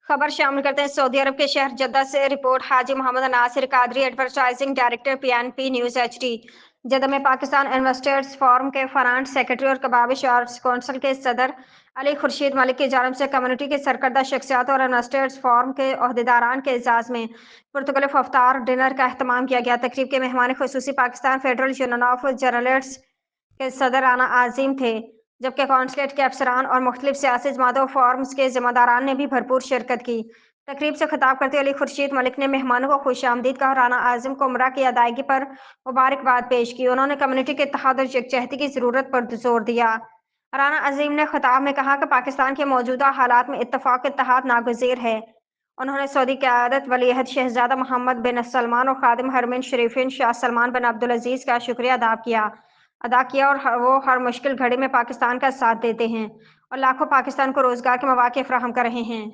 खबर शामिल करते हैं सऊदी अरब के शहर जद्दा से report Haji Mohammad Nasir Qadri advertising director PNP news HD. Jeddah में पाकिस्तान इन्वेस्टर्स फोरम के फरांट सेक्रेटरी और कबाबिश आर्ट्स कौंसिल के सदर अली खुर्शीद मलिक की जानिब से कम्युनिटी के सरकर्दा शख्सियात और इन्वेस्टर्स फोरम के अहदेदारान के एजाज में पुरतकल्लुफ़ अफ्तार डिनर का अहतमाम किया गया। तकरीब के मेहमान खुसूसी Pakistan federal union of journalists के सदर राना आजिम थे, जबकि कौंसलेट के अफसरान और मुख्तलिफ सियासी जमातों फॉर्म्स के जिम्मेदारान ने भी भरपूर शिरकत की। तकरीब से खिताब करते हुए अली खुर्शीद मलिक ने मेहमानों को खुश आमदीद कहा और राना आजिम को उम्रा की अदायगी पर मुबारकबाद पेश की। उन्होंने कम्युनिटी के इत्तेहाद और यकजहती की ज़रूरत पर जोर दिया। राना अजीम ने खिताब में कहा कि पाकिस्तान के मौजूदा हालात में इत्तफाक इत्तेहाद नागुज़ीर है। उन्होंने सऊदी क़यादत वलीअहद शहजादा मोहम्मद बिन सलमान और खादिम हरमैन शरीफीन शाह सलमान बिन अब्दुल अजीज़ का शुक्रिया अदा किया और वो हर मुश्किल घड़ी में पाकिस्तान का साथ देते हैं और लाखों पाकिस्तान को रोज़गार के मौक़े फ़राहम कर रहे हैं।